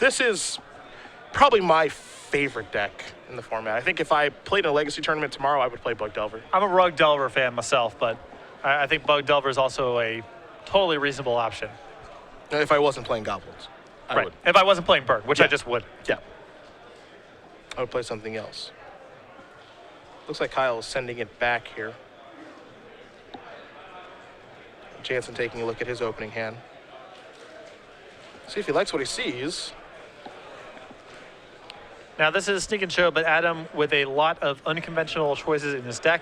This is probably my favorite deck in the format. I think if I played in a Legacy tournament tomorrow, I would play Bug Delver. I'm a Rug Delver fan myself, but I think Bug Delver is also a totally reasonable option. If I wasn't playing Goblins, I would. If I wasn't playing Bird, which I just would. Yeah. I would play something else. Looks like Kyle is sending it back here. Jansen taking a look at his opening hand. See if he likes what he sees. Now, this is a sneak and show, but Adam with a lot of unconventional choices in his deck.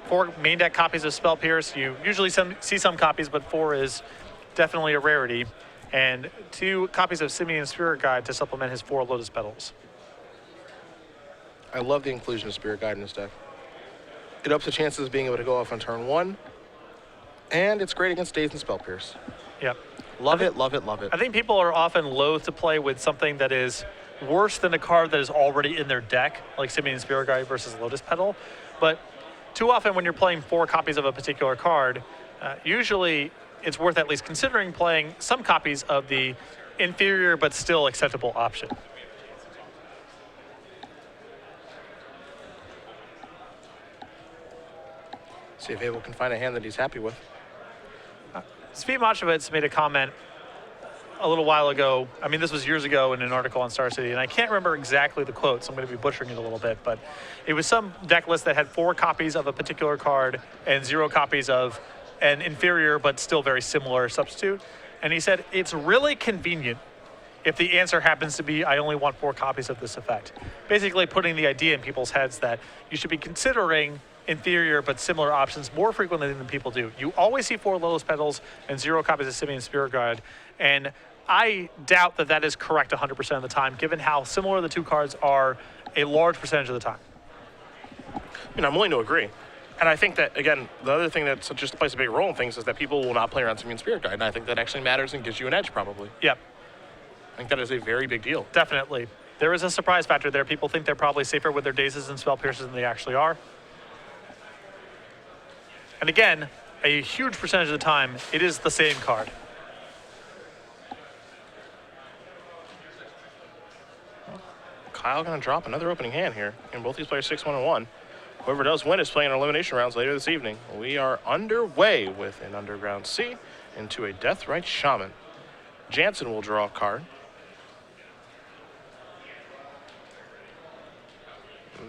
4 main deck copies of Spell Pierce. You usually see some copies, but 4 is definitely a rarity. And 2 copies of Simian Spirit Guide to supplement his 4 Lotus Petals. I love the inclusion of Spirit Guide in this deck. It ups the chances of being able to go off on turn 1. And it's great against Daze and Spell Pierce. Yep. Love it, love it, love it. I think people are often loath to play with something that is worse than a card that is already in their deck, like Simian Spirit Guide versus Lotus Petal. But too often when you're playing 4 copies of a particular card, usually it's worth at least considering playing some copies of the inferior but still acceptable option. See if Abell can find a hand that he's happy with. Svi Machowicz made a comment a little while ago. I mean, this was years ago in an article on Star City, and I can't remember exactly the quote, so I'm going to be butchering it a little bit, but it was some deck list that had 4 copies of a particular card and 0 copies of an inferior but still very similar substitute. And he said, it's really convenient if the answer happens to be, I only want 4 copies of this effect. Basically putting the idea in people's heads that you should be considering inferior but similar options more frequently than people do. You always see 4 Lotus Petals and 0 copies of Simian Spirit Guide, and I doubt that that is correct 100% of the time, given how similar the 2 cards are a large percentage of the time. I mean, I'm willing to agree. And I think that, again, the other thing that just plays a big role in things is that people will not play around Simian Spirit Guide, and I think that actually matters and gives you an edge, probably. Yep. I think that is a very big deal. Definitely. There is a surprise factor there. People think they're probably safer with their Dazes and Spell Pierces than they actually are. And again, a huge percentage of the time, it is the same card. Kyle going to drop another opening hand here. And both these players 6-1 and 1. Whoever does win is playing our elimination rounds later this evening. We are underway with an Underground Sea into a Deathrite Shaman. Jansen will draw a card.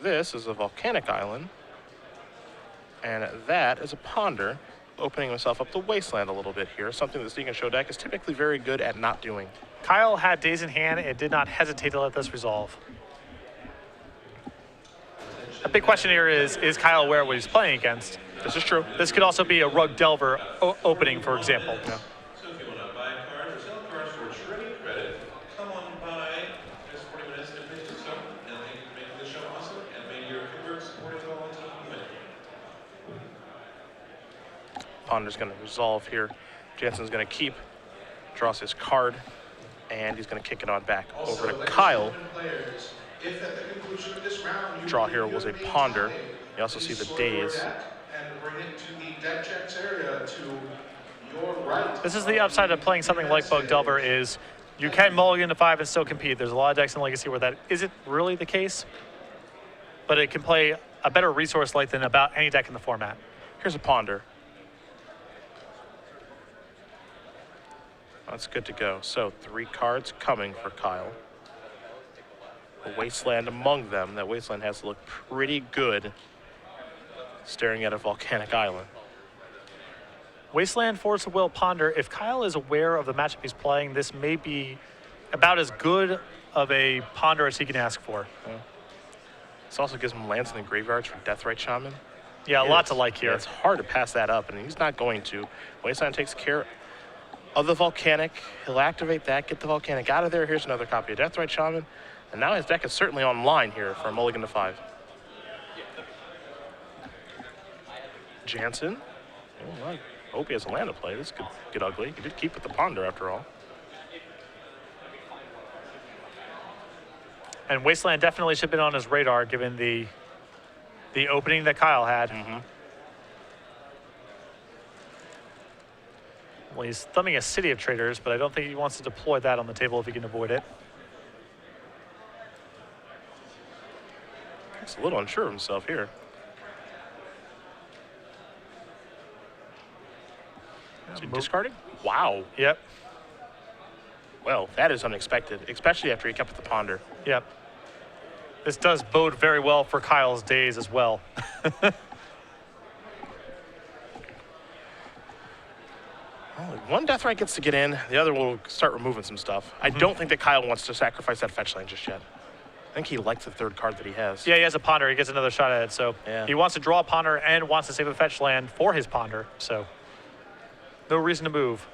This is a Volcanic Island. And that is a Ponder, opening himself up the Wasteland a little bit here, something the Sneak and Show deck is typically very good at not doing. Kyle had Daze in hand and did not hesitate to let this resolve. A big question here is Kyle aware of what he's playing against? This is true. This could also be a Rug Delver opening, for example. Yeah. So if you want to buy cards or sell cards for trading credit, come on by. There's 40 minutes to finish the show, and thank you for making the show awesome, and may your good work support it all until you win. Ponder's going to resolve here. Jansen's going to keep, draws his card, and he's going to kick it on back over to Kyle. If at the conclusion of this round, Draw here was a Ponder. You also see the Daze. And bring it to the deck checks area to your right. This is the upside of playing something like Bug Delver is you can mulligan to 5 and still compete. There's a lot of decks in Legacy where that isn't really the case, but it can play a better resource light than about any deck in the format. Here's a Ponder. That's good to go. So 3 cards coming for Kyle. A Wasteland among them. That Wasteland has to look pretty good staring at a Volcanic Island. Wasteland, Force of Will, Ponder. If Kyle is aware of the matchup he's playing, this may be about as good of a Ponder as he can ask for. Yeah. This also gives him lands in the graveyards for Deathrite Shaman. Yeah, a lot to like here. It's hard to pass that up, and he's not going to. Wasteland takes care of the Volcanic. He'll activate that, get the Volcanic out of there. Here's another copy of Deathrite Shaman. And now his deck is certainly online here for a mulligan to 5. Jansen. Oh, I hope he has a land to play. This could get ugly. He did keep with the Ponder after all. And Wasteland definitely should have been on his radar given the opening that Kyle had. Well, he's thumbing a City of Traders, but I don't think he wants to deploy that on the table if he can avoid it. He's a little unsure of himself here. Is he discarding? Wow. Yep. Well, that is unexpected, especially after he kept with the ponder. Yep. This does bode very well for Kyle's days as well. Well, one death right gets to get in, the other will start removing some stuff. I don't think that Kyle wants to sacrifice that fetch land just yet. I think he likes the third card that he has. Yeah, he has a ponder. He gets another shot at it. So Yeah. he wants to draw a ponder and wants to save a fetch land for his ponder. So no reason to move.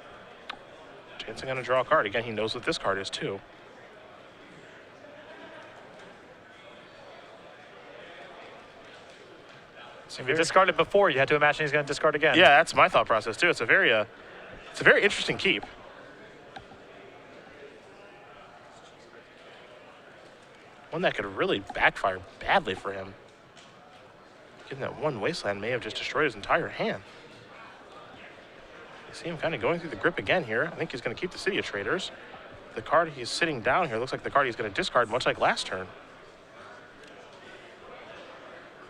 Jansen going to draw a card. Again, he knows what this card is too. If you discarded before, you had to imagine he's going to discard again. Yeah, that's my thought process too. It's a very interesting keep. One that could really backfire badly for him. Given that one wasteland may have just destroyed his entire hand. You see him kind of going through the grip again here. I think he's going to keep the City of Traders. The card he's sitting down here looks like the card he's going to discard, much like last turn.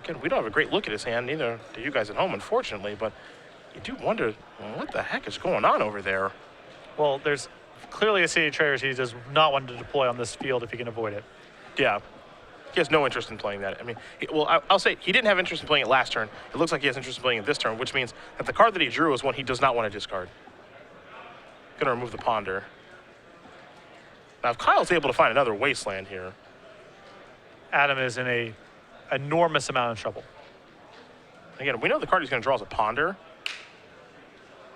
Again, we don't have a great look at his hand, neither do you guys at home, unfortunately, but you do wonder, well, what the heck is going on over there? Well, there's clearly a City of Traders he does not want to deploy on this field if he can avoid it. Yeah. He has no interest in playing that. I mean, I'll say he didn't have interest in playing it last turn. It looks like he has interest in playing it this turn, which means that the card that he drew is one he does not want to discard. Going to remove the ponder. Now, if Kyle's able to find another wasteland here. Adam is in a enormous amount of trouble. Again, we know the card he's going to draw is a ponder.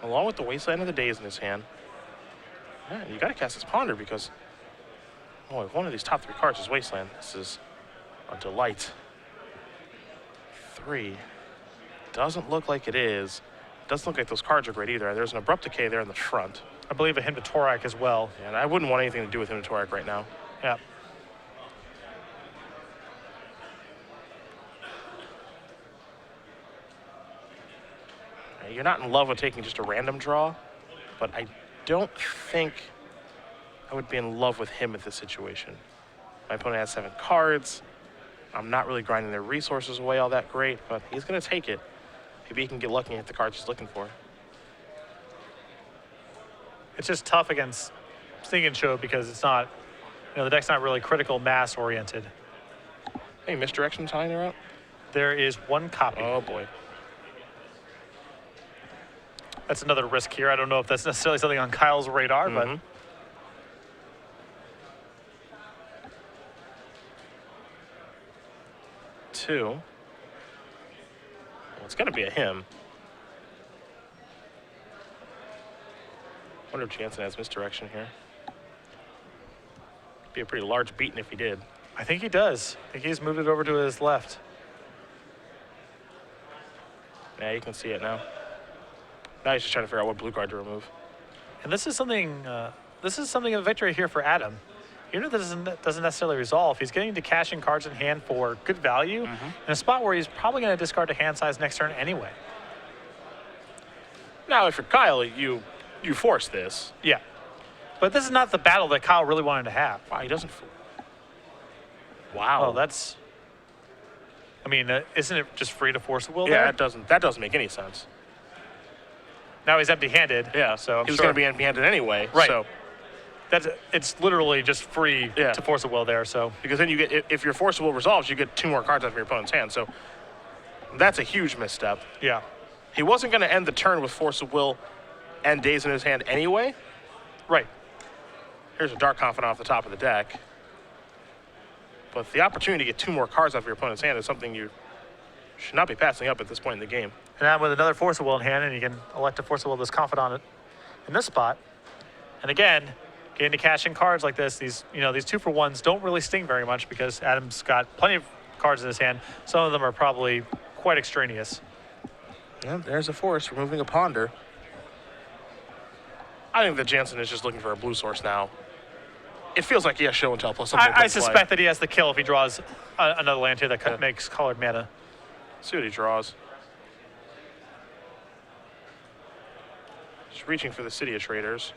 Along with the wasteland of the days in his hand. Yeah, you got to cast this ponder because, boy, if one of these top three cards is wasteland, this is a delight. 3. Doesn't look like it is. Doesn't look like those cards are great either. There's an Abrupt Decay there in the front. I believe a hint of Torak as well. And I wouldn't want anything to do with him and Torak right now. Yeah. You're not in love with taking just a random draw, but I don't think I would be in love with him at this situation. My opponent has 7 cards. I'm not really grinding their resources away all that great, but he's going to take it. Maybe he can get lucky and hit the cards he's looking for. It's just tough against Sting and Show because it's not, the deck's not really critical mass oriented. Hey, misdirection tying her out? There is one copy. Oh, boy. That's another risk here. I don't know if that's necessarily something on Kyle's radar, but 2. Well, it's going to be a him. Wonder if Jansen has misdirection here. Be a pretty large beating if he did. I think he does. I think he's moved it over to his left. Yeah, you can see it now. Now he's just trying to figure out what blue card to remove. And this is something of victory here for Adam. Even if this doesn't necessarily resolve, he's getting to cash in cards in hand for good value in a spot where he's probably going to discard a hand size next turn anyway. Now, if you're Kyle, you force this. Yeah. But this is not the battle that Kyle really wanted to have. Wow, he doesn't. Wow. Well, that's. I mean, isn't it just free to force a will yeah, there? that doesn't make any sense. Now he's empty-handed. Yeah, so he was going to be empty-handed anyway. Right. So it's literally just free to force a will there. So because then you get, if your force of will resolves, you get 2 more cards out of your opponent's hand. So that's a huge misstep. yeah, He wasn't going to end the turn with force of will and days in his hand anyway. right. Here's a Dark Confidant off the top of the deck. But the opportunity to get 2 more cards off your opponent's hand is something you should not be passing up at this point in the game. And now with another force of will in hand, and you can elect to force a will this confidant in this spot. And again, getting to cash in cards like this, these 2-for-1s don't really sting very much because Adam's got plenty of cards in his hand. Some of them are probably quite extraneous. Yeah, there's a force removing a ponder. I think that Jansen is just looking for a blue source now. It feels like he has show and tell plus something. I suspect that he has the kill if he draws another land here that makes colored mana. See what he draws. Just reaching for the City of Traders.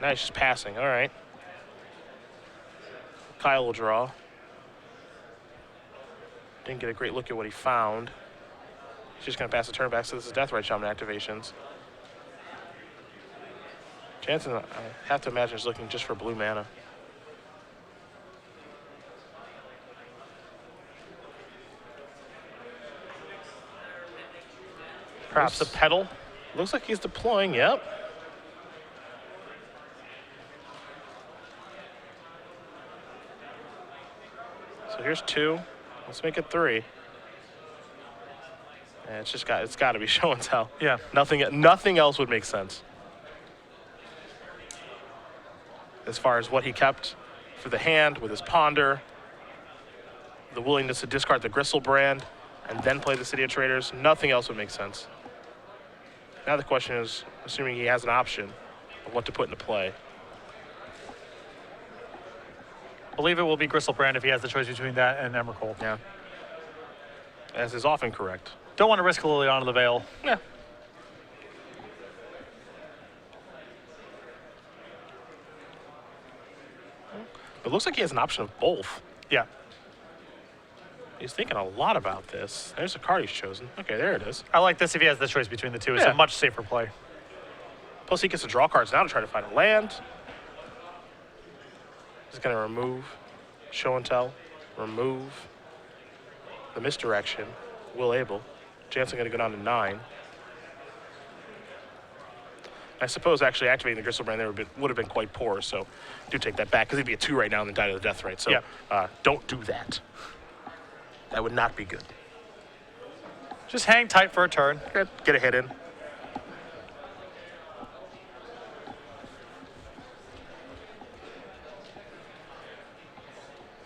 Now he's just passing. All right. Kyle will draw. Didn't get a great look at what he found. He's just going to pass the turn back, so this is Death Ray Shaman activations. Jansen, I have to imagine, is looking just for blue mana. Perhaps a pedal. Looks like he's deploying, yep. So here's 2. Let's make it 3. And it's got to be show and tell. Yeah. Nothing else would make sense. As far as what he kept for the hand with his ponder, the willingness to discard the Gristlebrand, and then play the City of Traders, nothing else would make sense. Now the question is, assuming he has an option of what to put into play. I believe it will be Gristlebrand if he has the choice between that and Emrakul. Yeah. As is often correct. Don't want to risk Liliana the Veil. Yeah. It looks like he has an option of both. Yeah. He's thinking a lot about this. There's a card he's chosen. Okay, there it is. I like this if he has the choice between the two. It's Yeah. a much safer play. Plus he gets to draw cards now to try to find a land. He's going to remove show and tell, remove the misdirection, Will Abell. Jansen going to go down to 9. I suppose actually activating the Gristlebrand there would have been quite poor, so do take that back, because he'd be a 2 right now and then die to the death rate. So Yeah. Don't do that. That would not be good. Just hang tight for a turn. Good. Get a hit in.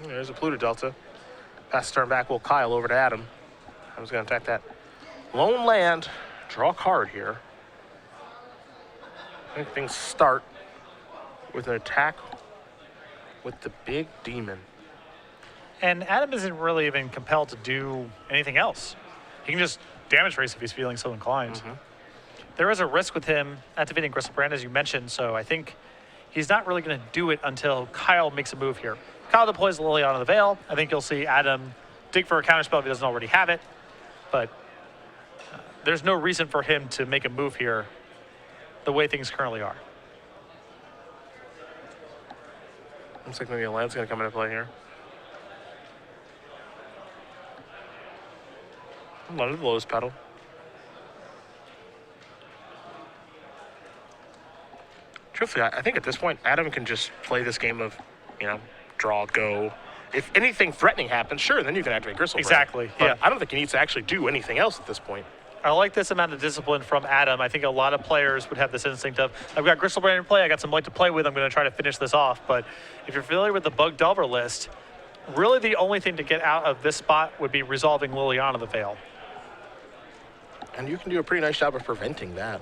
There's a Pluto Delta. Pass the turn back, will Kyle over to Adam. Adam's going to attack that lone land. Draw a card here. I think things start with an attack with the big demon. And Adam isn't really even compelled to do anything else. He can just damage race if he's feeling so inclined. Mm-hmm. There is a risk with him activating Gristlebrand, as you mentioned, so I think he's not really going to do it until Kyle makes a move here. Kyle deploys Liliana the Veil. I think you'll see Adam dig for a counterspell if he doesn't already have it, but there's no reason for him to make a move here the way things currently are. Looks like maybe a land's going to come into play here. Under the lowest pedal. Truthfully, I think at this point, Adam can just play this game of, draw, go. If anything threatening happens, sure, then you can activate Gristlebrand. Exactly, But yeah. I don't think he needs to actually do anything else at this point. I like this amount of discipline from Adam. I think a lot of players would have this instinct of, I've got Gristlebrand in play, I got some light to play with, I'm going to try to finish this off. But if you're familiar with the Bug Delver list, really the only thing to get out of this spot would be resolving Liliana the Veil. And you can do a pretty nice job of preventing that.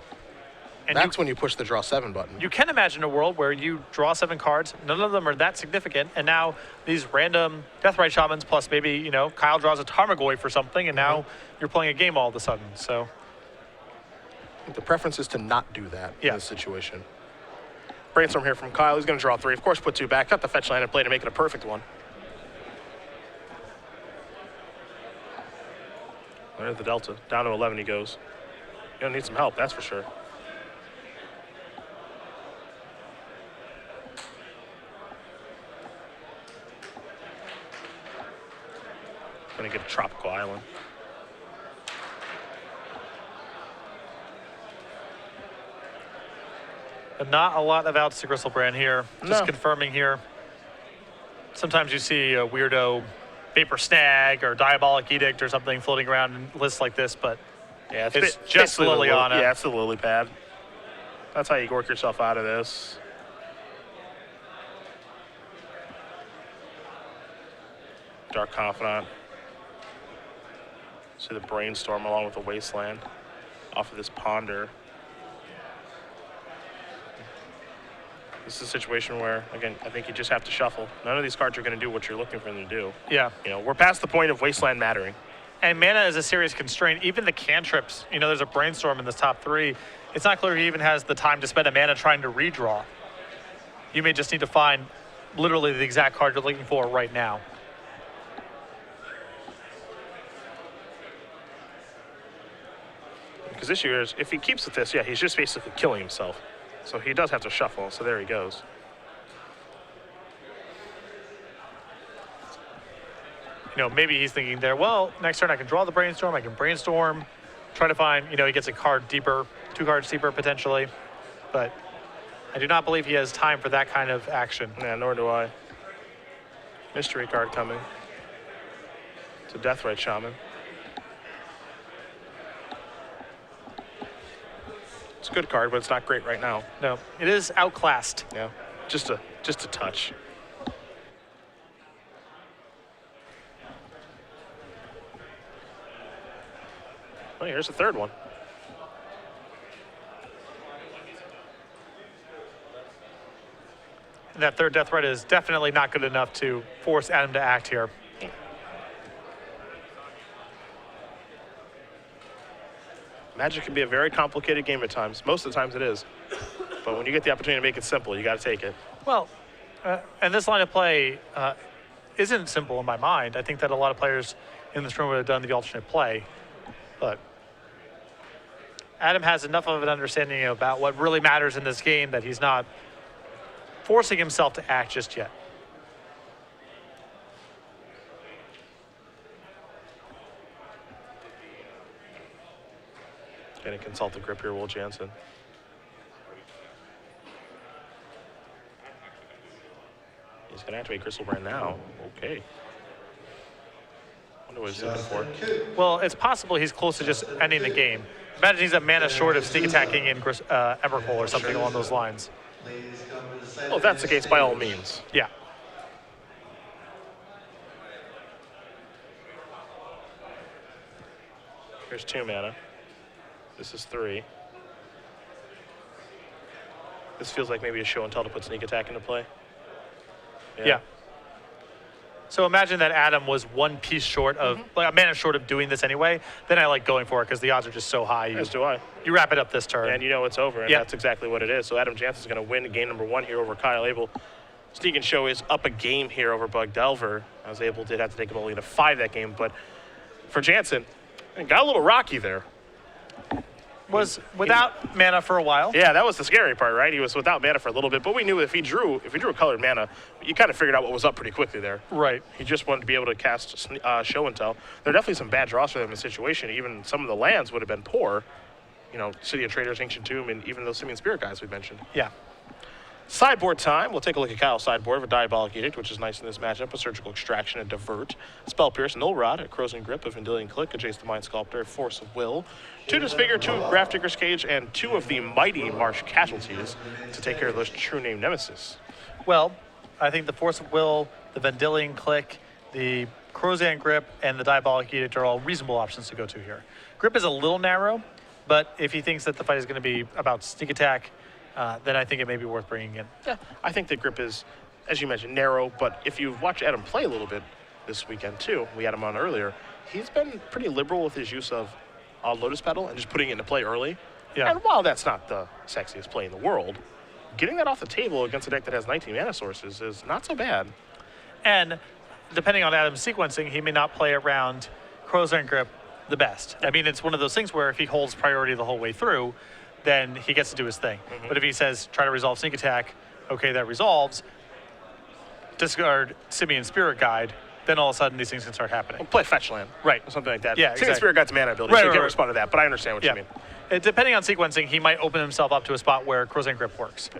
And That's when you push the draw 7 button. you can imagine a world where you draw 7 cards, none of them are that significant, and now these random Deathrite Shamans plus maybe, Kyle draws a Tarmogoyf for something, and now you're playing a game all of a sudden. So The preference is to not do that Yeah. in this situation. Brainstorm here from Kyle. He's going to draw 3. Of course, put 2 back. Cut the fetch land and play to make it a perfect one. There's the Delta. Down to 11 he goes. You're going to need some help, that's for sure. Going to get a tropical island. but not a lot of outs to Gristlebrand here. Just No. confirming here. Sometimes you see a weirdo Vapor Snag or Diabolic Edict or something floating around in lists like this, but Yeah, It's ba- just basically the Liliana. Yeah, it's the lily pad. That's how you work yourself out of this. Dark Confidant. See the Brainstorm along with the Wasteland off of this Ponder. This is a situation where, again, I think you just have to shuffle. None of these cards are going to do what you're looking for them to do. yeah. We're past the point of Wasteland mattering. And mana is a serious constraint. Even the cantrips, there's a Brainstorm in this top 3. It's not clear he even has the time to spend a mana trying to redraw. You may just need to find literally the exact card you're looking for right now. Because this year, if he keeps with this, yeah, he's just basically killing himself. So he does have to shuffle, so there he goes. Maybe he's thinking there, well, next turn I can draw the brainstorm, I can brainstorm, try to find, he gets a card deeper, 2 cards deeper potentially. But I do not believe he has time for that kind of action. Yeah, nor do I. Mystery card coming. It's a Deathrite Shaman. It's a good card, but it's not great right now. No, it is outclassed. Yeah, just a touch. Oh, here's the third one. And that third Deathrite is definitely not good enough to force Adam to act here. Magic can be a very complicated game at times. Most of the times it is. But when you get the opportunity to make it simple, you got to take it. Well, and this line of play isn't simple in my mind. I think that a lot of players in this room would have done the alternate play. But Adam has enough of an understanding about what really matters in this game that he's not forcing himself to act just yet. Going to consult the grip here, Will Jansen. He's going to activate Crystal Brand now. Okay. Wonder what he's looking for. Well, it's possible he's close to just ending the game. Imagine he's a mana short of sneak attacking in Emrakul or something along those lines. Well, if that's the case, by all means. Yeah. Here's 2 mana. This is 3. This feels like maybe a show and tell to put sneak attack into play. Yeah. So imagine that Adam was 1 piece short of, like a mana short of doing this anyway. Then I like going for it because the odds are just so high. As do I. You wrap it up this turn. And you know it's over, and that's exactly what it is. So Adam Jansen's going to win game number 1 here over Kyle Abell. Sneak and Show is up a game here over Bug Delver. I was able to have to take him only to 5 that game, but for Jansen, it got a little rocky there. Was without mana for a while. Yeah, that was the scary part, right? He was without mana for a little bit, but we knew if he drew a colored mana, you kind of figured out what was up pretty quickly there. Right. He just wanted to be able to cast Show and Tell. There are definitely some bad draws for them in the situation. Even some of the lands would have been poor. City of Traders, Ancient Tomb, and even those Simian Spirit guys we mentioned. Yeah. Sideboard time. We'll take a look at Kyle's sideboard of a Diabolic Edict, which is nice in this matchup. A Surgical Extraction, a Divert, Spell Pierce, Null Rod, a Corrosion Grip, a Vendilion Click, a Jace the Mind Sculptor, a Force of Will, 2 Disfigure, 2 Grafdigger's Cage, and 2 of the mighty Marsh Casualties to take care of those true name nemesis. Well, I think the Force of Will, the Vendilion Click, the Corrosion Grip, and the Diabolic Edict are all reasonable options to go to here. Grip is a little narrow, but if he thinks that the fight is going to be about sneak attack, then I think it may be worth bringing in. Yeah, I think the grip is, as you mentioned, narrow, but if you've watched Adam play a little bit this weekend too, we had him on earlier, he's been pretty liberal with his use of Lotus Petal and just putting it into play early. Yeah. And while that's not the sexiest play in the world, getting that off the table against a deck that has 19 mana sources is not so bad. And depending on Adam's sequencing, he may not play around Corrosion Grip the best. I mean, it's one of those things where if he holds priority the whole way through, then he gets to do his thing. But if he says, try to resolve sneak attack, okay, that resolves, discard Simian Spirit Guide, then all of a sudden these things can start happening. Well, play fetch land. Right. Or something like that. Yeah, Simian exactly. Spirit Guide's mana ability, Right, so you right, can't right. respond to that, but I understand what you mean. Depending on sequencing, he might open himself up to a spot where Corrosion Grip works.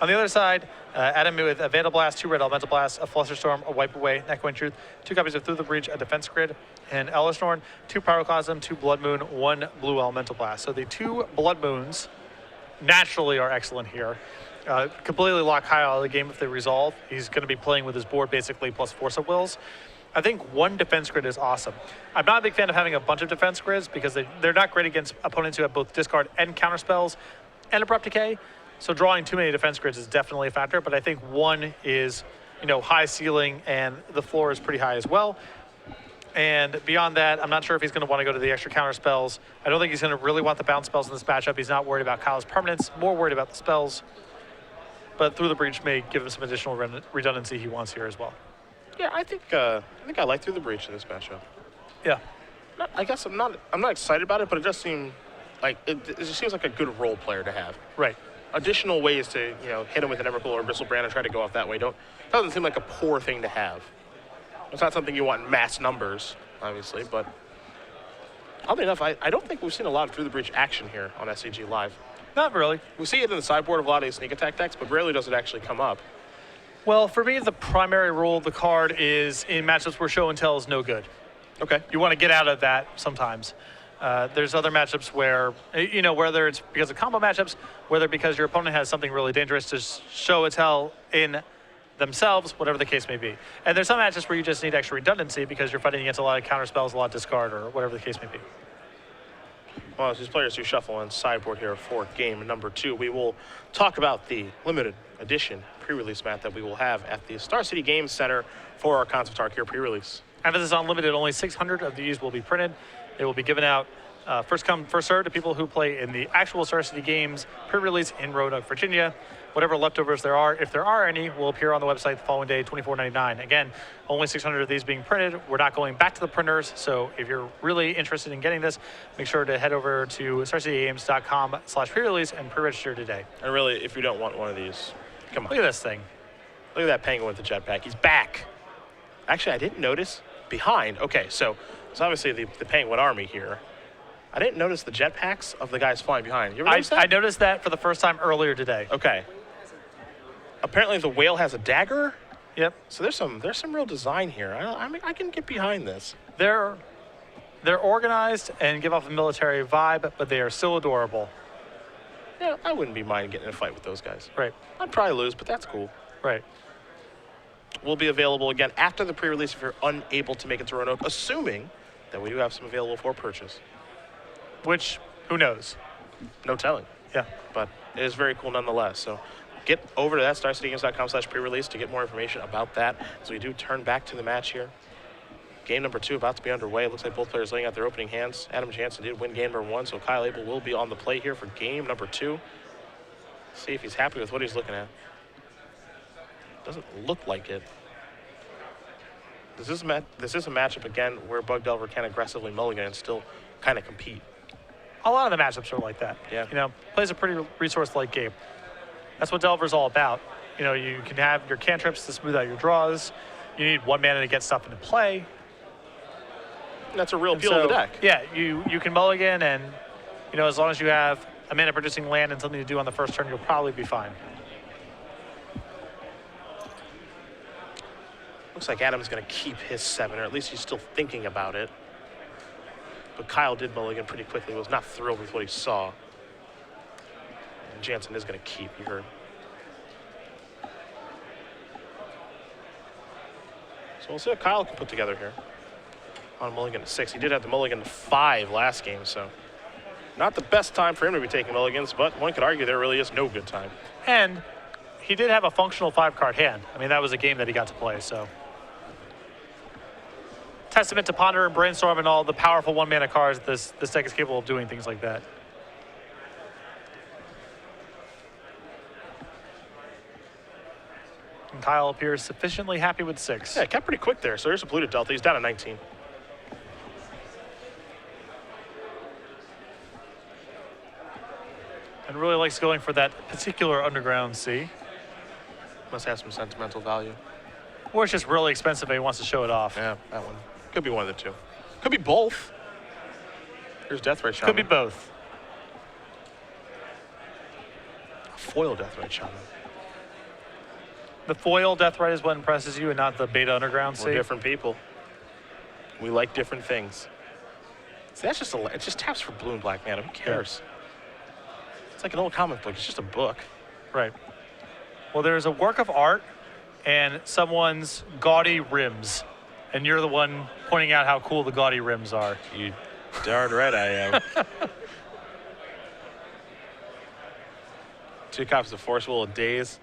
On the other side, Adam with a Vandal Blast, 2 red Elemental Blast, a Flusterstorm, a Wipe Away, Neckwind Truth, 2 copies of Through the Breach, a Defense Grid, and Ellistorm, 2 Pyroclasm, 2 Blood Moon, 1 Blue Elemental Blast. So the 2 Blood Moons naturally are excellent here. Completely lock Kyle out of the game if they resolve. He's going to be playing with his board basically plus Force of Wills. I think 1 defense grid is awesome. I'm not a big fan of having a bunch of defense grids because they're not great against opponents who have both discard and counter spells and Abrupt Decay. So drawing too many defense grids is definitely a factor, but I think 1 is, high ceiling and the floor is pretty high as well. And beyond that, I'm not sure if he's going to want to go to the extra counter spells. I don't think he's going to really want the bounce spells in this matchup. He's not worried about Kyle's permanence, more worried about the spells. But Through the Breach may give him some additional redundancy he wants here as well. Yeah, I think I like Through the Breach in this matchup. Yeah. I guess I'm not excited about it, but it does seem like it just seems like a good role player to have. Right. Additional ways to hit him with an Emrakul or Bristlebrand and try to go off that way doesn't seem like a poor thing to have. It's not something you want in mass numbers, obviously, but oddly enough, I don't think we've seen a lot of Through the Breach action here on SCG Live. Not really. We see it in the sideboard of a lot of these sneak attack decks, but rarely does it actually come up. Well, for me, the primary rule of the card is in matchups where show and tell is no good. Okay. You want to get out of that sometimes. There's other matchups where, whether it's because of combo matchups, whether because your opponent has something really dangerous to show and tell in themselves, whatever the case may be. And there's some matchups where you just need extra redundancy because you're fighting against a lot of counter spells, a lot of discard, or whatever the case may be. Well, as these players do shuffle on sideboard here for game number 2, we will talk about the limited edition pre-release mat that we will have at the Star City Games Center for our Cons of Tarkir pre-release. Emphasis on limited, only 600 of these will be printed. They will be given out first come, first served to people who play in the actual Star City Games pre-release in Roanoke, Virginia. Whatever leftovers there are, if there are any, will appear on the website the following day, $24.99. Again, only 600 of these being printed. We're not going back to the printers, so if you're really interested in getting this, make sure to head over to starcitygames.com/pre-release and pre-register today. And really, if you don't want one of these, come on. Look at this thing. Look at that penguin with the jetpack. He's back. Actually, I didn't notice behind. Okay, so it's obviously the penguin army here. I didn't notice the jetpacks of the guys flying behind. You ever notice that? I noticed that for the first time earlier today. Okay. Apparently the whale has a dagger. Yep. So there's some real design here. I mean, I can get behind this. They're organized and give off a military vibe, but they are still adorable. Yeah, I wouldn't be mind getting in a fight with those guys. Right. I'd probably lose, but that's cool. Right. Will be available again after the pre-release if you're unable to make it to Roanoke, assuming that we do have some available for purchase. Which, who knows? No telling. Yeah. But it is very cool nonetheless. So get over to that starcitygames.com/pre-release to get more information about that as we do turn back to the match here. Game number 2 about to be underway. It looks like both players laying out their opening hands. Adam Jansen did win game number 1, so Kyle Abell will be on the play here for game number 2. See if he's happy with what he's looking at. Doesn't look like it. This is a matchup, again, where Bug Delver can aggressively mulligan and still kind of compete. A lot of the matchups are like that. Yeah. Plays a pretty resource-like game. That's what Delver's all about. You can have your cantrips to smooth out your draws. You need 1 mana to get stuff into play. That's a real appeal of the deck. Yeah, you can mulligan, and as long as you have a mana-producing land and something to do on the first turn, you'll probably be fine. Looks like Adam's going to keep his 7, or at least he's still thinking about it. But Kyle did mulligan pretty quickly, was not thrilled with what he saw. And Jansen is going to keep, you heard. So we'll see what Kyle can put together here. On a mulligan to 6. He did have the mulligan to 5 last game, so not the best time for him to be taking mulligans, but one could argue there really is no good time. And he did have a functional 5-card hand. I mean, that was a game that he got to play, so. Testament to Ponder and Brainstorm and all the powerful 1-mana cards. This deck is capable of doing things like that. And Kyle appears sufficiently happy with 6. Yeah, it kept pretty quick there, so there's a polluted Delta. He's down to 19. And really likes going for that particular Underground Sea. Must have some sentimental value. Or it's just really expensive and he wants to show it off. Yeah, that one. Could be one of the two. Could be both. Here's Deathrite Shaman. Could be both. Foil Deathrite Shaman. The foil Deathrite is what impresses you and not the beta Underground Sea. We're different people. We like different things. See, that's just it just taps for blue and black mana. Who cares? Yeah. It's like an old comic book. It's just a book. Right. Well, there's a work of art and someone's gaudy rims. And you're the one pointing out how cool the gaudy rims are. You darn right I am. 2 copies of Force Will of Days.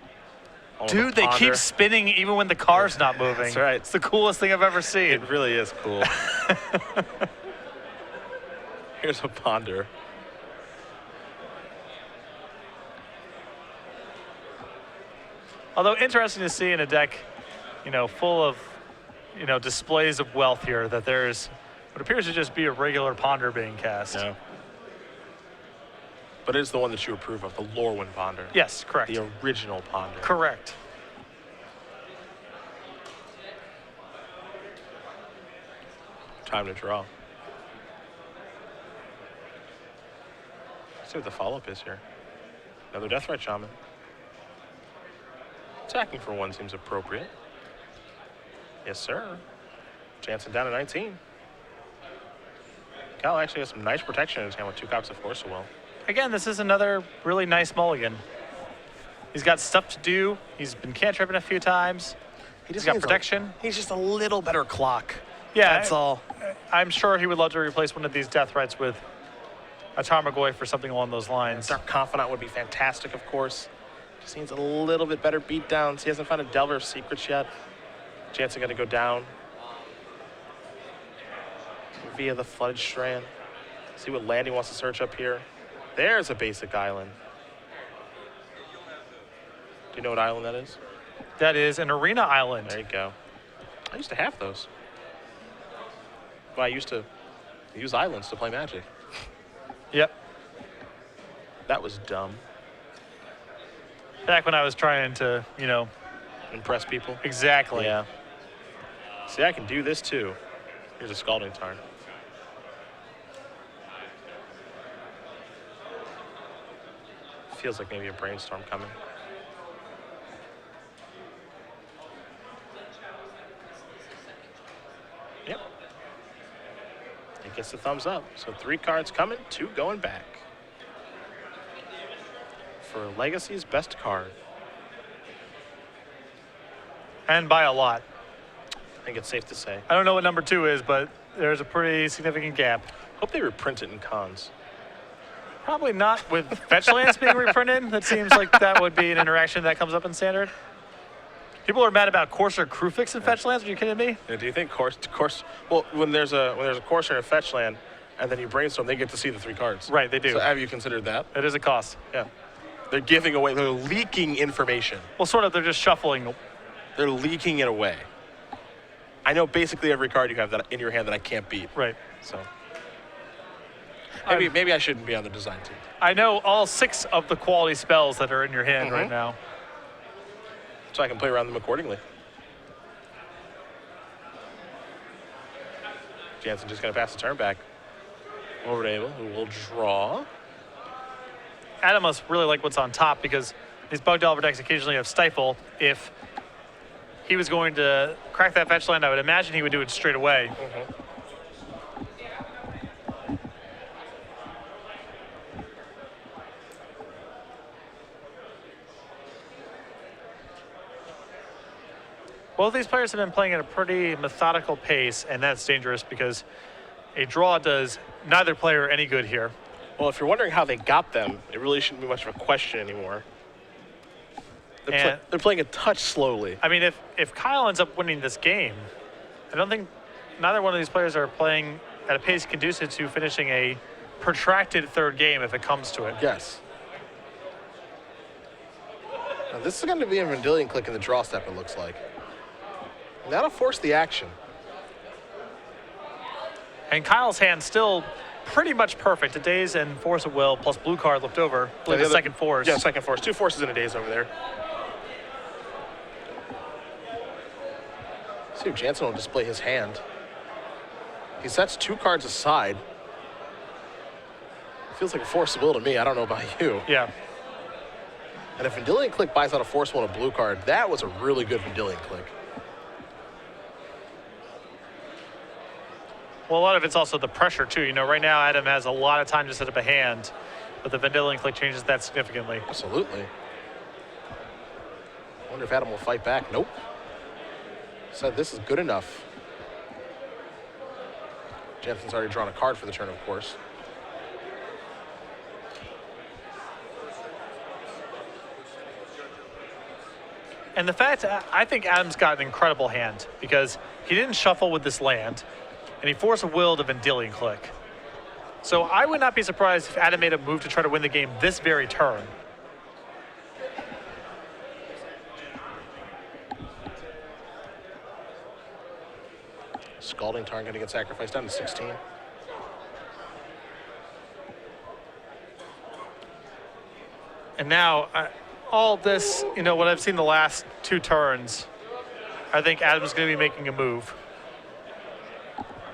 Dude, they keep spinning even when the car's not moving. That's right. It's the coolest thing I've ever seen. It really is cool. Here's a Ponder. Although interesting to see in a deck, full of, displays of wealth here, that there's what appears to just be a regular Ponder being cast. Yeah. But it is the one that you approve of, the Lorwyn Ponder. Yes, correct. The original Ponder. Correct. Time to draw. Let's see what the follow-up is here. Another Deathrite Shaman. Attacking for 1 seems appropriate. Yes, sir. Jansen down to 19. Kyle actually has some nice protection in his hand with 2 copies of Force of Will. Again, this is another really nice mulligan. He's got stuff to do. He's been cantripping a few times. He's got protection. He's just a little better clock. Yeah, That's all. I'm sure he would love to replace one of these Deathrites with a Tarmogoyf for something along those lines. Dark Confidant would be fantastic, of course. Just needs a little bit better beatdowns. He hasn't found a Delver of Secrets yet. Jansen going to go down via the Flooded Strand. See what land he wants to search up here. There's a basic island. Do you know what island that is? That is an arena island. There you go. I used to have those. Well, I used to use islands to play Magic. Yep. That was dumb. Back when I was trying to, you know. Impress people. Exactly. Yeah. See, I can do this too. Here's a Scalding Tarn. Feels like maybe a Brainstorm coming. Yep. It gets the thumbs up. So 3 cards coming, 2 going back. For Legacy's best card. And by a lot. I think it's safe to say. I don't know what number 2 is, but there's a pretty significant gap. Hope they reprint it in cons. Probably not with fetch lands being reprinted. That seems like that would be an interaction that comes up in standard. People are mad about Courser Crewfix in fetch lands. Are you kidding me? Yeah, do you think course? Well, when there's a Courser and a fetch land, and then you brainstorm, they get to see the 3 cards. Right, they do. So have you considered that? It is a cost. Yeah. They're giving away. They're leaking information. Well, sort of. They're just shuffling. They're leaking it away. I know basically every card you have that in your hand that I can't beat. Right. So maybe I shouldn't be on the design team. I know all 6 of the quality spells that are in your hand right now. So I can play around them accordingly. Jansen just going to pass the turn back over to Abell, who will draw. Adam must really like what's on top because these Bug Delver decks occasionally have Stifle. If he was going to crack that fetch land, I would imagine he would do it straight away. Both these players have been playing at a pretty methodical pace, and that's dangerous because a draw does neither player any good here. Well, if you're wondering how they got them, it really shouldn't be much of a question anymore. They're playing a touch slowly. I mean, if Kyle ends up winning this game, I don't think neither one of these players are playing at a pace conducive to finishing a protracted 3rd game if it comes to it. Yes. Now, this is going to be a Vendilion Click in the draw step, it looks like. And that'll force the action. And Kyle's hand still pretty much perfect. A Daze and Force of Will plus blue card left over. I believe the second Force. Yeah, second Force. 2 forces in a Daze over there. See if Jansen will display his hand. He sets 2 cards aside. Feels like a Force of Will to me. I don't know about you. Yeah. And if Vendilion Click buys out a Force of Will and a blue card, that was a really good Vendilion Click. Well, a lot of it's also the pressure, too. You know, right now, Adam has a lot of time to set up a hand, but the Vendilion Click changes that significantly. Absolutely. I wonder if Adam will fight back. Nope. Said this is good enough. Jansen's already drawn a card for the turn, of course. And the fact, I think Adam's got an incredible hand because he didn't shuffle with this land, and he forced a will to Vendilion Click. So I would not be surprised if Adam made a move to try to win the game this very turn. Scalding Tarn going to get sacrificed down to 16. And now, all this, what I've seen the last 2 turns, I think Adam's going to be making a move.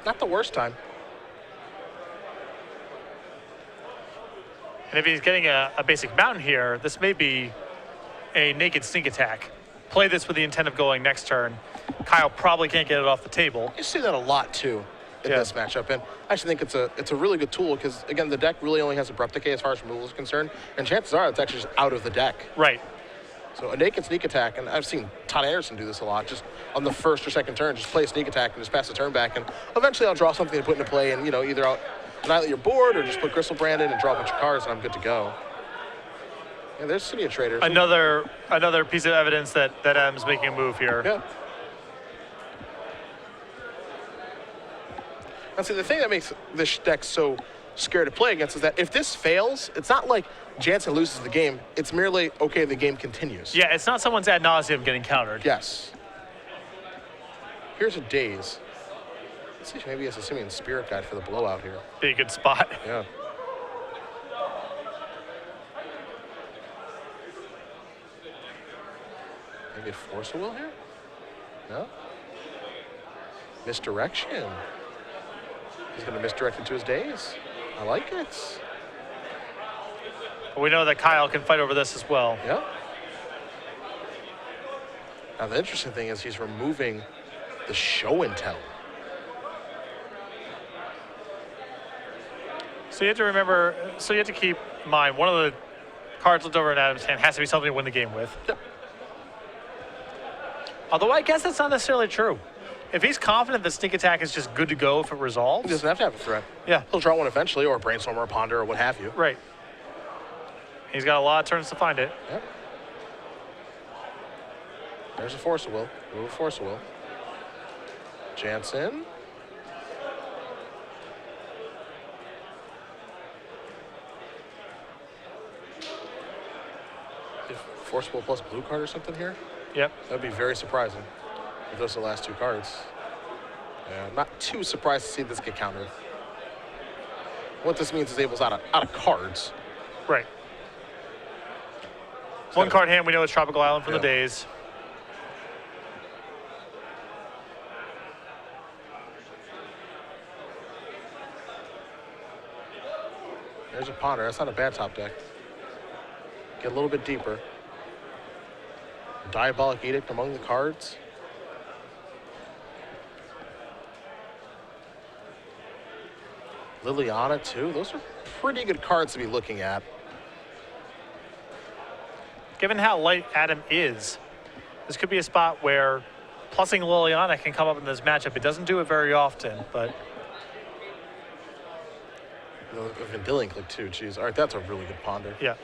Not the worst time. And if he's getting a basic mountain here, this may be a naked sneak attack. Play this with the intent of going next turn. Kyle probably can't get it off the table. You see that a lot too in this matchup, and I actually think it's a really good tool because again the deck really only has abrupt decay as far as removal is concerned, and chances are it's actually just out of the deck. Right. So a naked sneak attack, and I've seen Todd Anderson do this a lot, just on the first or second turn, just play a sneak attack and just pass the turn back, and eventually I'll draw something to put into play, and either I'll annihilate your board or just put Crystal Brand in and draw a bunch of cards, and I'm good to go. Yeah, there's City of Traders. Another piece of evidence that Adam's making a move here. Yeah. And see, the thing that makes this deck so scary to play against is that if this fails, it's not like Jansen loses the game. It's merely, okay, the game continues. Yeah, it's not someone's ad nauseum getting countered. Yes. Here's a Daze. Let's see if maybe he has a Simeon Spirit Guide for the blowout here. Be a good spot. Yeah. Maybe a Force of Will here? No? Misdirection. He's going to misdirect it to his Daze. I like it. We know that Kyle can fight over this as well. Yeah. Now the interesting thing is he's removing the show and tell. So you have to remember, you have to keep in mind, one of the cards left over in Adam's hand has to be something to win the game with. Yep. Although I guess that's not necessarily true. If he's confident that sneak attack is just good to go if it resolves. He doesn't have to have a threat. Yeah. He'll draw one eventually, or a Brainstorm or a Ponder or what have you. Right. He's got a lot of turns to find it. Yep. There's a Force of Will. Move a Force of Will. Jansen. If Force of Will plus blue card or something here? Yep. That would be very surprising if those are the last 2 cards. Yeah, I'm not too surprised to see this get countered. What this means is Abel's out of cards. Right. One card hand, we know it's Tropical Island from the days. There's a Ponder. That's not a bad top deck. Get a little bit deeper. Diabolic Edict among the cards. Liliana, too. Those are pretty good cards to be looking at. Given how light Adam is, this could be a spot where plussing Liliana can come up in this matchup. It doesn't do it very often, but... A Vendilion Click, too. Jeez. All right, that's a really good Ponder. Yeah.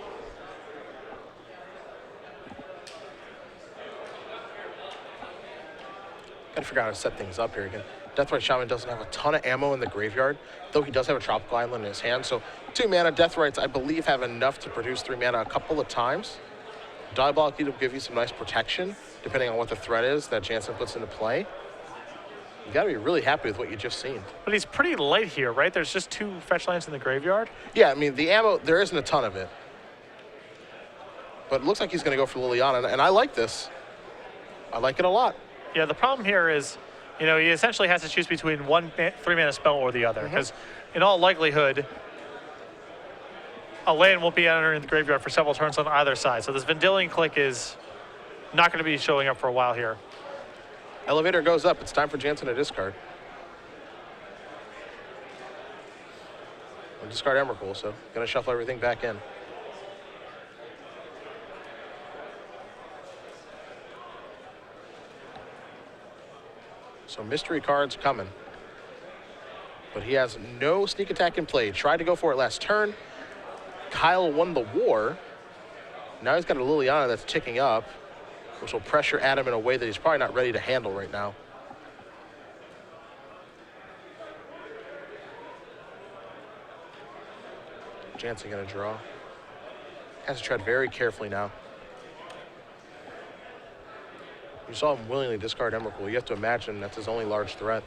Gotta figure out how to set things up here again. Deathrite Shaman doesn't have a ton of ammo in the graveyard, though he does have a Tropical Island in his hand. So 2 mana, Deathrites, I believe, have enough to produce 3 mana a couple of times. Diabolic Edict will give you some nice protection, depending on what the threat is that Jansen puts into play. You gotta be really happy with what you just seen. But he's pretty light here, right? There's just 2 fetch lands in the graveyard. Yeah, I mean, the ammo, there isn't a ton of it. But it looks like he's gonna go for Liliana, and I like this. I like it a lot. Yeah, the problem here is, he essentially has to choose between one 3-mana spell or the other, because in all likelihood, a land won't be entering the graveyard for several turns on either side. So this Vendilion Click is not going to be showing up for a while here. Elevator goes up. It's time for Jansen to discard. We'll discard Emrakul, so gonna shuffle everything back in. So mystery cards coming. But he has no sneak attack in play. Tried to go for it last turn. Kyle won the war. Now he's got a Liliana that's ticking up, which will pressure Adam in a way that he's probably not ready to handle right now. Jansen gonna draw. Has to tread very carefully now. You saw him willingly discard Emrakul. You have to imagine that's his only large threat.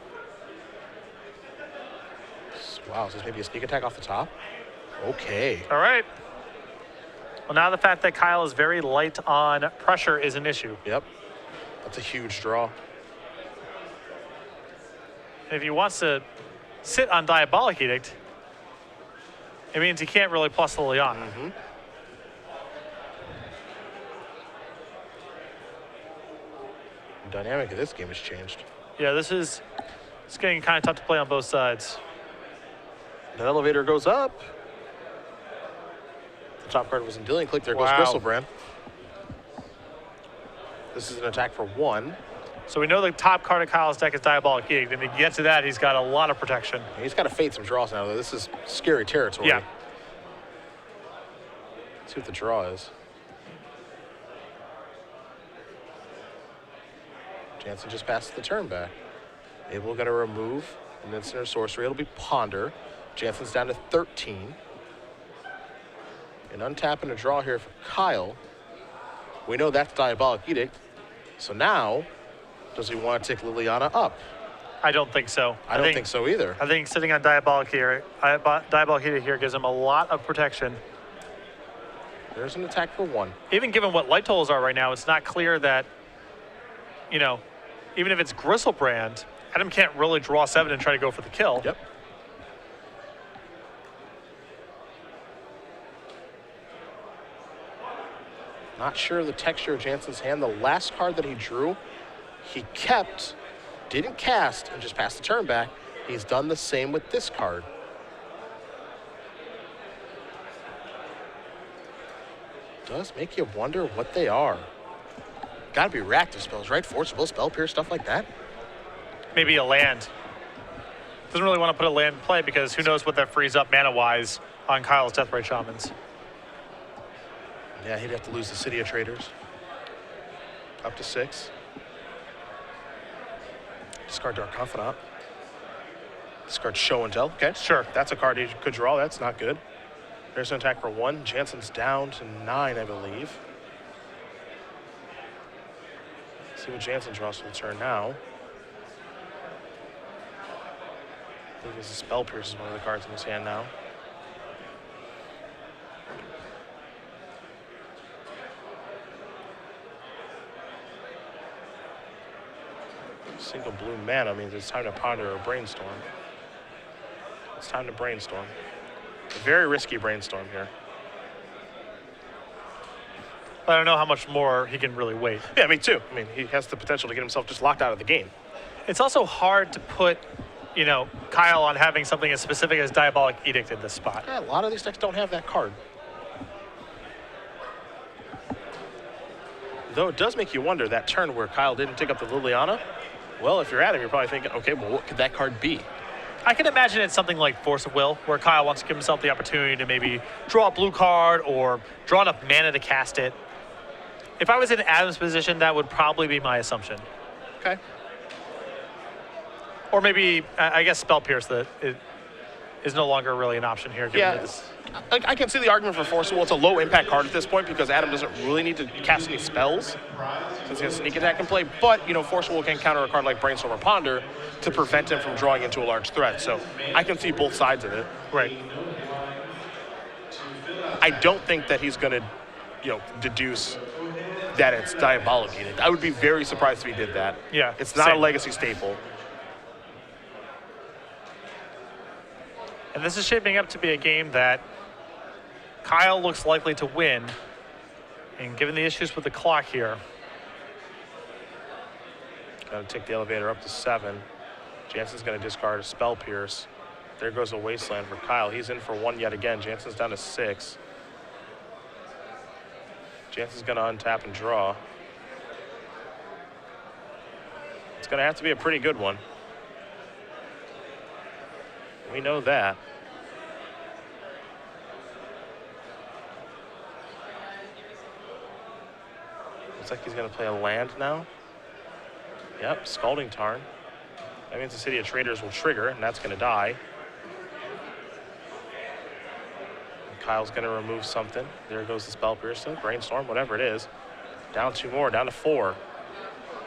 Wow, is this maybe a sneak attack off the top? Okay. All right. Well, now the fact that Kyle is very light on pressure is an issue. Yep. That's a huge draw. And if he wants to sit on Diabolic Edict, it means he can't really plus Liliana. Mm-hmm. The dynamic of this game has changed. Yeah, it's getting kind of tough to play on both sides. That elevator goes up. The top card was in Dillian Click. There goes Wow. Gristlebrand. This is an attack for 1. So we know the top card of Kyle's deck is Diabolic Edict. If he gets to that, he's got a lot of protection. He's got to fade some draws now, though. This is scary territory. Yeah. Let's see what the draw is. Jansen just passes the turn back. Abell going to remove an instant or sorcery. It'll be Ponder. Jansen's down to 13. An untap and a draw here for Kyle. We know that's Diabolic Edict. So now, does he want to tick Liliana up? I don't think so. I don't think so either. I think sitting on Diabolic Edict here gives him a lot of protection. There's an attack for 1. Even given what light totals are right now, it's not clear that, even if it's Gristlebrand, Adam can't really draw 7 and try to go for the kill. Yep. Not sure of the texture of Jansen's hand. The last card that he drew, he kept, didn't cast, and just passed the turn back. He's done the same with this card. Does make you wonder what they are. Gotta be reactive spells, right? Force Will, Spell Pierce, stuff like that. Maybe a land. Doesn't really want to put a land in play because who knows what that frees up mana-wise on Kyle's Deathrite Shamans. Yeah, he'd have to lose the City of Traders. Up to 6. Discard Dark Confidant. Discard Show and Tell. Okay, Sure. that's a card he could draw. That's not good. There's an attack for 1. Jansen's down to 9, I believe. See what Jansen draws for the turn now. I think it's a Spell Pierce is one of the cards in his hand now. Single blue mana means it's time to ponder or brainstorm. It's time to brainstorm. A very risky brainstorm here. I don't know how much more he can really wait. Yeah, me too. I mean, he has the potential to get himself just locked out of the game. It's also hard to put, Kyle on having something as specific as Diabolic Edict in this spot. Yeah, a lot of these decks don't have that card. Though it does make you wonder, that turn where Kyle didn't take up the Liliana, well, if you're at him, you're probably thinking, okay, well, what could that card be? I can imagine it's something like Force of Will, where Kyle wants to give himself the opportunity to maybe draw a blue card or draw enough mana to cast it. If I was in Adam's position, that would probably be my assumption. Okay. Or maybe, I guess, Spell Pierce that is no longer really an option here. Given Yeah, that it's, I can see the argument for Force. Well, it's a low impact card at this point because Adam doesn't really need to cast any spells since he has Sneak Attack in play. But, Force Will can counter a card like Brainstorm or Ponder to prevent him from drawing into a large threat. So I can see both sides of it. right. I don't think that he's going to, deduce that it's Diabolic Edict. I would be very surprised if he did that. Yeah, It's not same. a legacy staple. And this is shaping up to be a game that Kyle looks likely to win. And given the issues with the clock here, Got to take the elevator up to 7. Jansen's going to discard a Spell Pierce. There goes a Wasteland for Kyle. He's in for 1 yet again. Jansen's down to 6. Jansen's going to untap and draw. It's going to have to be a pretty good one. We know that. Looks like he's going to play a land now. Yep, Scalding Tarn. That means the City of Traders will trigger, and that's going to die. And Kyle's going to remove something. There goes the Spell Pierce, Brainstorm, whatever it is. Down 2 more, down to 4.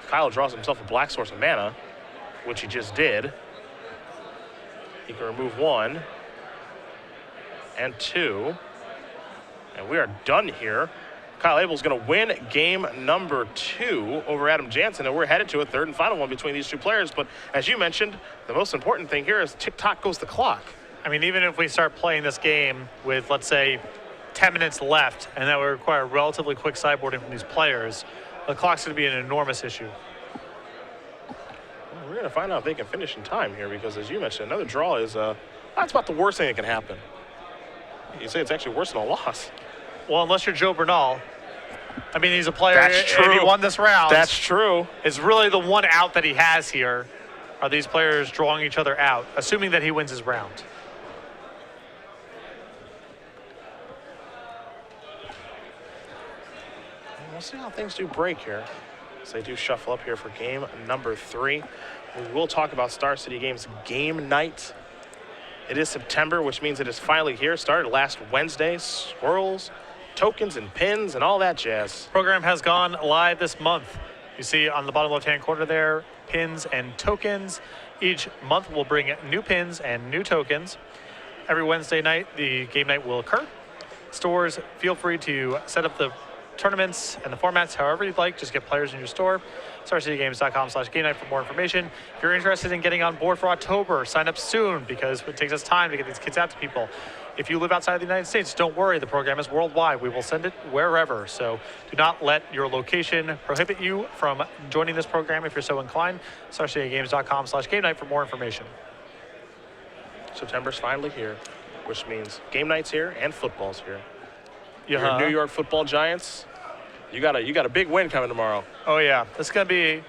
If Kyle draws himself a black source of mana, which he just did. He can remove 1 and 2. And we are done here. Kyle Abell's going to win game number 2 over Adam Jansen, and we're headed to a third and final one between these two players. But as you mentioned, the most important thing here is tick-tock goes the clock. I mean, even if we start playing this game with, let's say, 10 minutes left, and that would require relatively quick sideboarding from these players, the clock's going to be an enormous issue. Well, we're going to find out if they can finish in time here, because as you mentioned, another draw is that's about the worst thing that can happen. You say it's actually worse than a loss. Well, unless you're Joe Bernal. I mean, he's a player. That's true. And he won this round. That's true. It's really the one out that he has here. Are these players drawing each other out, assuming that he wins his round? We'll see how things do break here. So they do shuffle up here for game number 3. We will talk about Star City Games game night. It is September, which means it is finally here. Started last Wednesday. Swirls, tokens, and pins, and all that jazz. Program has gone live this month. You see on the bottom left-hand corner there, pins and tokens. Each month will bring new pins and new tokens. Every Wednesday night, the game night will occur. Stores, feel free to set up the tournaments and the formats however you'd like. Just get players in your store. StarCityGames.com/game night for more information. If you're interested in getting on board for October, sign up soon because it takes us time to get these kits out to people. If you live outside of the United States, don't worry. The program is worldwide. We will send it wherever. So do not let your location prohibit you from joining this program if you're so inclined. StarCityGames.com/game night for more information. September's finally here, which means game night's here and football's here. Yeah. Your New York Football Giants, you got a big win coming tomorrow. Oh, yeah. This is going to be,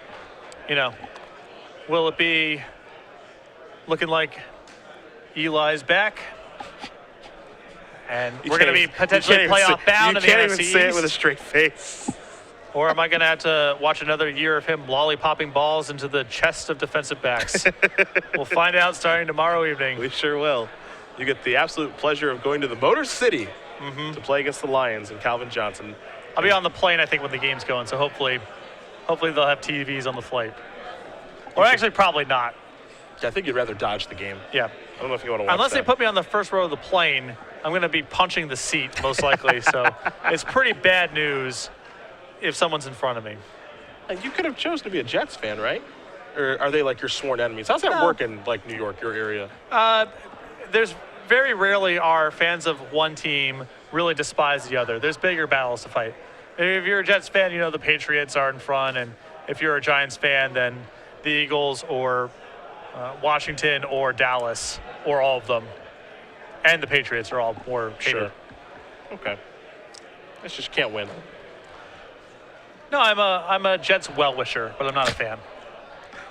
will it be looking like Eli's back? And we're going to be potentially playoff bound in the NFC East? You can't even say it with a straight face. Or am I going to have to watch another year of him lollipopping balls into the chest of defensive backs? We'll find out starting tomorrow evening. We sure will. You get the absolute pleasure of going to the Motor City to play against the Lions and Calvin Johnson. I'll be on the plane, I think, when the game's going, so hopefully they'll have TVs on the flight. Or actually, probably not. I think you'd rather dodge the game. Yeah. I don't know if you want to watch Unless that. they put me on the first row of the plane, I'm going to be punching the seat, most likely. So it's pretty bad news if someone's in front of me. You could have chosen to be a Jets fan, right? Or are they like your sworn enemies? How's that work in like New York, your area? There's very rarely are fans of one team really despise the other. There's bigger battles to fight. If you're a Jets fan, you know the Patriots are in front, and if you're a Giants fan, then the Eagles or Washington or Dallas or all of them, and the Patriots are all more hated. Sure. Okay. It's just can't win. No, I'm a Jets well-wisher, but I'm not a fan.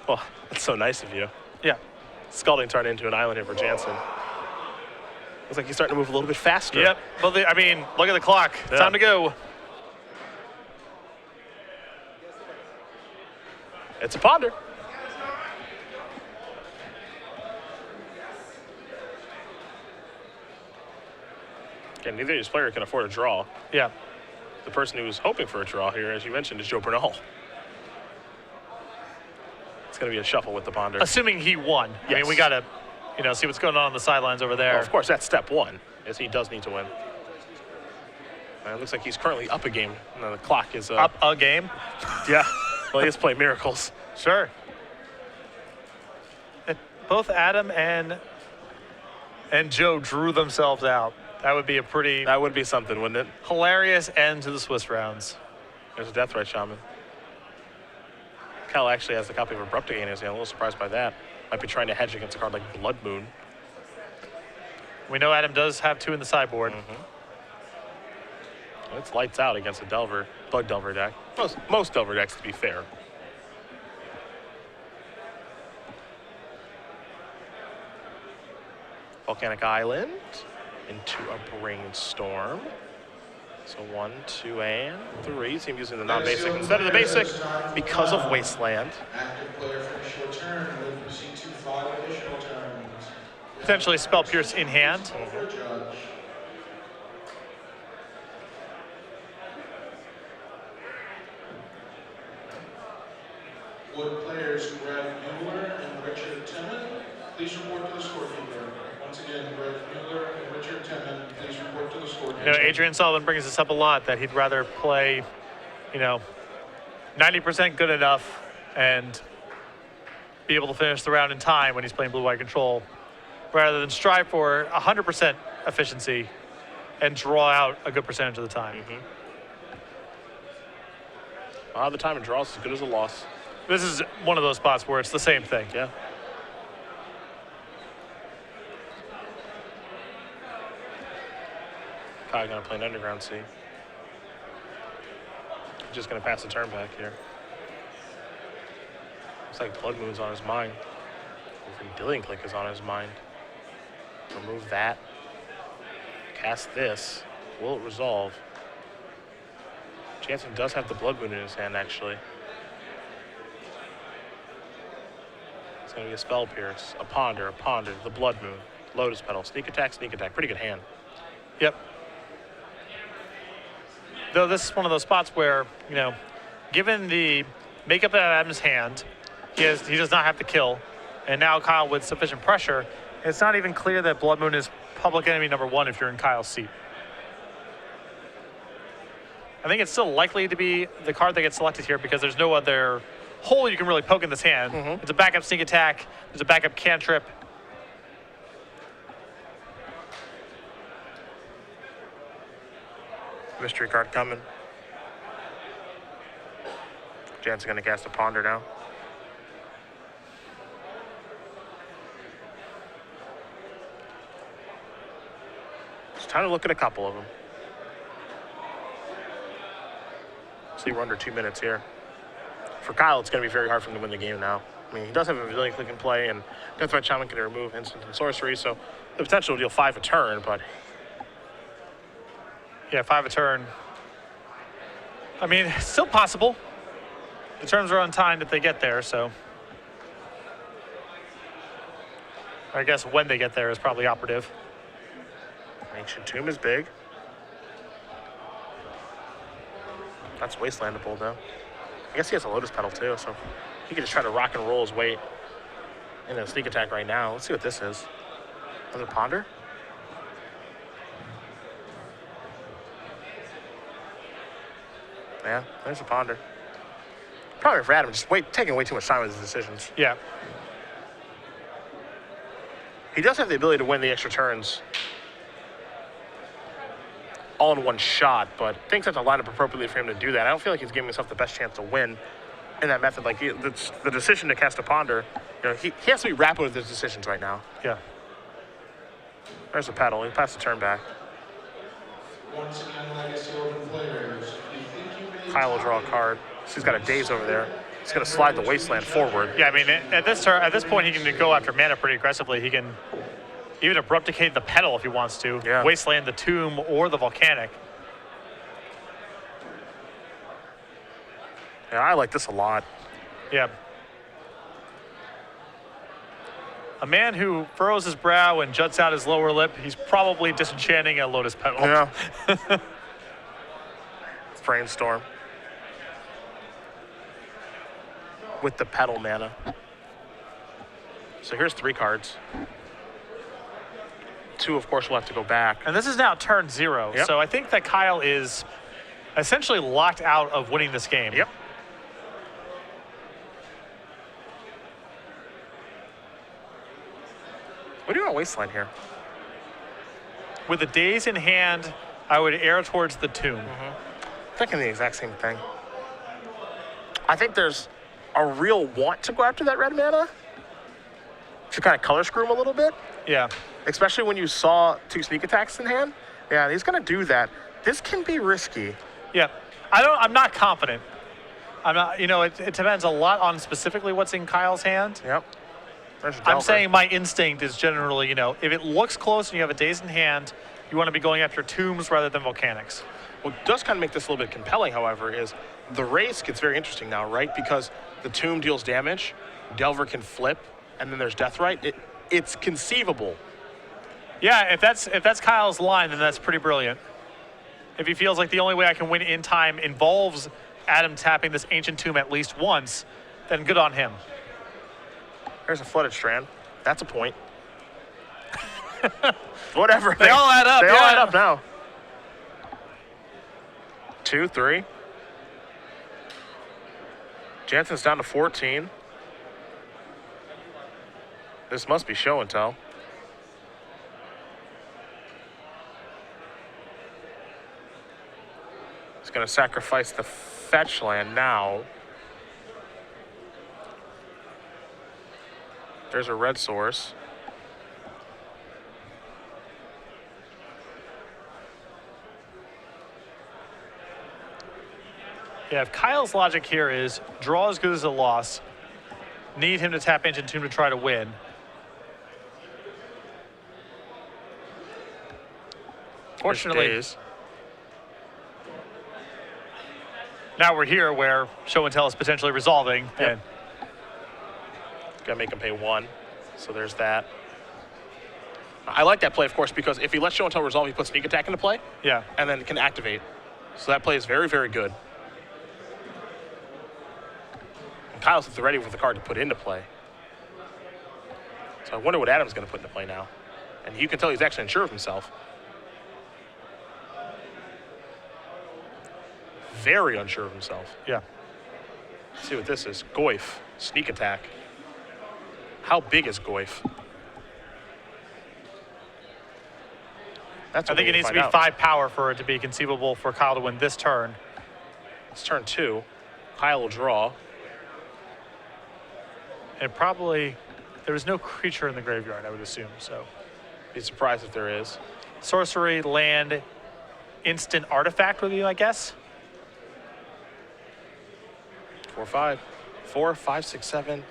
Well, that's so nice of you. Yeah. Scalding turned into an island here for Jansen. Looks like he's starting to move a little bit faster. Yep. Well, look at the clock. Yeah. Time to go. It's a ponder. Again, neither of these players can afford a draw. Yeah. The person who's hoping for a draw here, as you mentioned, is Joe Bernal. It's going to be a shuffle with the ponder. Assuming he won. Yes. I mean, we got to, see what's going on the sidelines over there. Well, of course, that's step one, is he does need to win. It looks like he's currently up a game. No, the clock is... Up a game? Yeah. Well, he has played miracles. Sure. Both Adam and Joe drew themselves out. That would be a pretty... That would be something, wouldn't it? Hilarious end to the Swiss rounds. There's a Death Right Shaman. Cal actually has a copy of Abrupt Gain. I'm a little surprised by that. Might be trying to hedge against a card like Blood Moon. We know Adam does have 2 in the sideboard. Well, it's lights out against a Delver, Bug Delver deck. Most Delver decks, to be fair. Volcanic Island into a Brainstorm. So 1, 2, and 3. So I'm using the non-basic instead of the basic because of Wasteland. Active player finish your turn and will proceed to 5 additional turns. Potentially Spell Pierce in hand. For judge. Would players Greg Mueller and Richard Timmon please report to the scorekeeper? Once again, Brett Mueller and Richard Tennant, please report to the score. You know, Adrian Sullivan brings this up a lot, that he'd rather play, 90% good enough and be able to finish the round in time when he's playing blue-white control, rather than strive for 100% efficiency and draw out a good percentage of the time. A lot of the time, a draw is as good as a loss. This is one of those spots where it's the same thing. Yeah. Kyle gonna play an underground C. Just gonna pass the turn back here. Looks like Blood Moon's on his mind. Dillion Click is on his mind. Remove that. Cast this. Will it resolve? Jansen does have the Blood Moon in his hand, actually. It's going to be a Spell Pierce, a Ponder, the Blood Moon, Lotus Petal, Sneak Attack. Pretty good hand. Yep. Though this is one of those spots where, given the makeup of Adam's hand, he does not have to kill. And now Kyle with sufficient pressure, it's not even clear that Blood Moon is public enemy number 1 if you're in Kyle's seat. I think it's still likely to be the card that gets selected here because there's no other hole you can really poke in this hand. It's a backup Sneak Attack, there's a backup Cantrip. Mystery card coming. Jansen's going to cast a Ponder now. It's time to look at a couple of them. See, we're under 2 minutes here. For Kyle, it's going to be very hard for him to win the game now. I mean, he does have a Dillion Click in play, and Deathbite Shaman can remove instant and sorcery, so the potential to deal 5 a turn, but... Yeah, 5 a turn. I mean, it's still possible. The turns are untimed if they get there, so... I guess when they get there is probably operative. Ancient Tomb is big. That's Wastelandable, though. I guess he has a Lotus Petal, too, so he could just try to rock and roll his weight in a Sneak Attack right now. Let's see what this is. Another Ponder? Yeah, there's a Ponder. Probably for Adam, just taking way too much time with his decisions. Yeah. He does have the ability to win the extra turns all in one shot, but things have to line up appropriately for him to do that. I don't feel like he's giving himself the best chance to win in that method. Like, the decision to cast a Ponder, he has to be rapid with his decisions right now. Yeah. There's a Petal. He passed the turn back. Once again, Legacy Open players, Kyle will draw a card. So he's got a Daze over there. He's going to slide the Wasteland forward. Yeah, I mean, at this point, he can go after mana pretty aggressively. He can even Abrupticate the Petal if he wants to. Yeah. Wasteland the Tomb or the Volcanic. Yeah, I like this a lot. Yeah. A man who furrows his brow and juts out his lower lip, he's probably disenchanting a Lotus Petal. Yeah. Brainstorm. With the Petal mana. So here's 3 cards. 2, of course, will have to go back. And this is now turn 0. Yep. So I think that Kyle is essentially locked out of winning this game. Yep. What do you want Wasteland here? With the Daze in hand, I would err towards the Tomb. Thinking the exact same thing. I think there's a real want to go after that red mana to kind of color screw him a little bit, Yeah. especially when you saw 2 Sneak Attacks in hand. Yeah, he's going to do that. This can be risky. Yeah. I'm not confident. I'm not, it depends a lot on specifically what's in Kyle's hand. Yep. There's a I'm Delver. saying my instinct is generally, if it looks close and you have a Daze in hand, you want to be going after Tombs rather than Volcanics. What does kind of make this a little bit compelling, however, is the race gets very interesting now, right? Because the Tomb deals damage, Delver can flip, and then there's Deathrite. It's conceivable. Yeah, if that's Kyle's line, then that's pretty brilliant. If he feels like the only way I can win in time involves Adam tapping this Ancient Tomb at least once, then good on him. There's a Flooded Strand. That's a point. Whatever. They all add up, They all yeah. add up now. 2, 3. Jansen's down to 14. This must be show and tell. He's going to sacrifice the fetch land now. There's a red source. Yeah, if Kyle's logic here is draw as good as a loss, need him to tap Ancient Tomb to try to win. Fortunately, Days. now we're here where show and tell is potentially resolving. Yep. And Gotta make him pay 1. So there's that. I like that play, of course, because if he lets show and tell resolve, he puts sneak attack into play yeah, and then can activate. So that play is very, very good. And Kyle's at the ready with the card to put into play. So I wonder what Adam's going to put into play now. And you can tell he's actually unsure of himself. Very unsure of himself. yeah. Let's see what this is. Goyf, sneak attack. How big is Goyf? That's I what think we it needs to find be out. 5 power for it to be conceivable for Kyle to win this turn. It's turn 2. Kyle will draw. And probably there was no creature in the graveyard, I would assume. So Be surprised if there is. sorcery, land, instant artifact with you, I guess. 4, 5. 4, 5, 6, 7.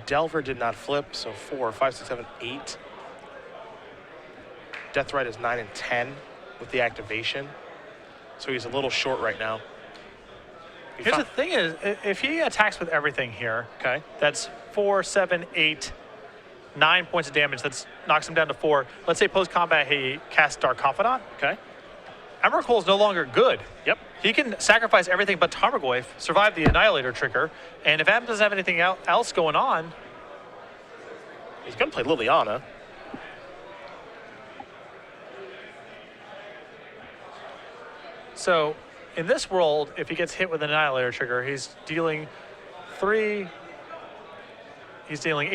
Delver did not flip, so 4, 5, 6, 7, 8. Deathrite is 9 and 10 with the activation. So he's a little short right now. Here's the thing is, if he attacks with everything here, Okay. that's 4, 7, 8, 9 points of damage. That knocks him down to 4. Let's say post-combat he casts Dark Confidant. Okay. Emrakul is no longer good. Yep. He can sacrifice everything but Tarmogoyf, survive the Annihilator trigger, and if Adam doesn't have anything else going on, He's going to play Liliana. so in this world, if he gets hit with an Annihilator trigger, he's dealing 8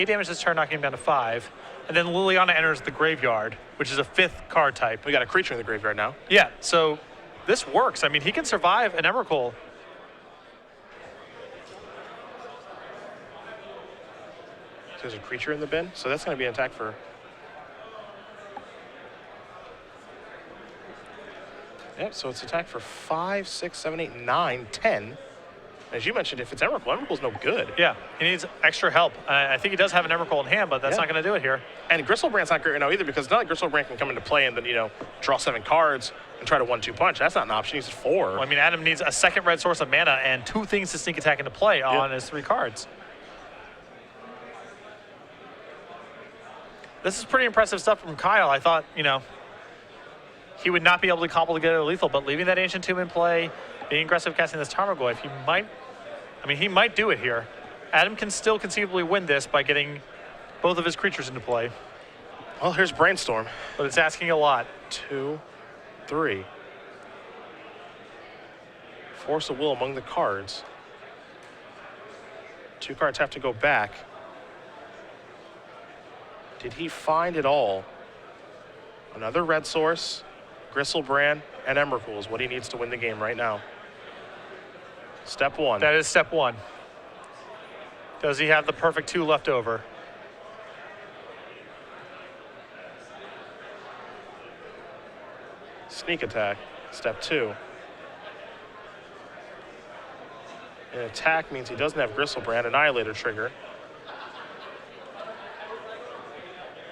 damage this turn, knocking him down to 5. And then Liliana enters the graveyard, which is a 5th card type. We got a creature in the graveyard now. Yeah, so this works. I mean, he can survive an Emrakul. There's a creature in the bin, so that's going to be an attack for... Yep, so it's attack for 5, 6, 7, 8, 9, 10. As you mentioned, if it's Emrakul, Emrakul's no good. Yeah, he needs extra help. I think he does have an Emrakul in hand, but that's Yeah. not going to do it here. And Gristlebrand's not great right now either, because it's not like Gristlebrand can come into play and then, draw 7 cards and try to 1-2 punch. That's not an option. He's 4. Well, I mean, Adam needs a second red source of mana and 2 things to sneak attack into play on his 3 cards. This is pretty impressive stuff from Kyle. I thought, he would not be able to cobble together lethal, but leaving that Ancient Tomb in play, being aggressive casting this Tarmogoyf, he might do it here. Adam can still conceivably win this by getting both of his creatures into play, Well, here's Brainstorm. but it's asking a lot. 2, 3. Force of will among the cards. 2 cards have to go back. Did he find it all? Another red source, Gristlebrand, and Emrakul is what he needs to win the game right now. Step 1. That is step 1. Does he have the perfect 2 left over? Sneak attack. Step 2. An attack means he doesn't have Gristlebrand, Annihilator trigger.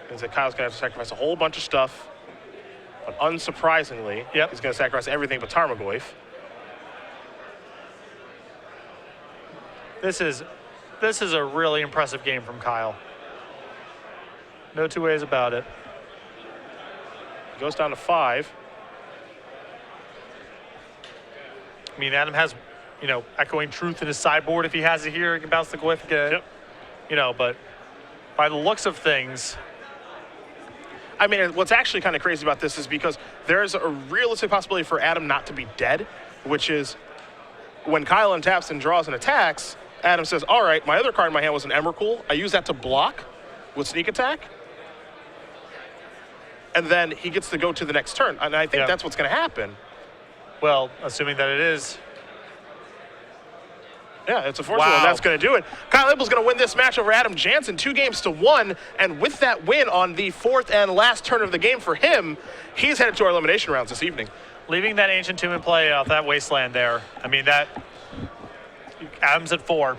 Means that Kyle's going to have to sacrifice a whole bunch of stuff. But unsurprisingly, Yep. he's going to sacrifice everything but Tarmogoyf. This is a really impressive game from Kyle. No 2 ways about it. He goes down to 5. I mean, Adam has, Echoing Truth in his sideboard. If he has it here, he can bounce the Glyph again. Yep. But by the looks of things, I mean, what's actually kind of crazy about this is because there's a realistic possibility for Adam not to be dead, which is when Kyle untaps and draws and attacks, Adam says, all right, my other card in my hand was an Emrakul. I use that to block with sneak attack. And then he gets to go to the next turn. And I think that's what's going to happen. Well, assuming that it is. Yeah, it's a force and that's going to do it. Kyle Abell's going to win this match over Adam Jansen 2-1. And with that win on the fourth and last turn of the game for him, he's headed to our elimination rounds this evening. Leaving that Ancient Tomb in play off that Wasteland there. I mean, that Adam's at 4.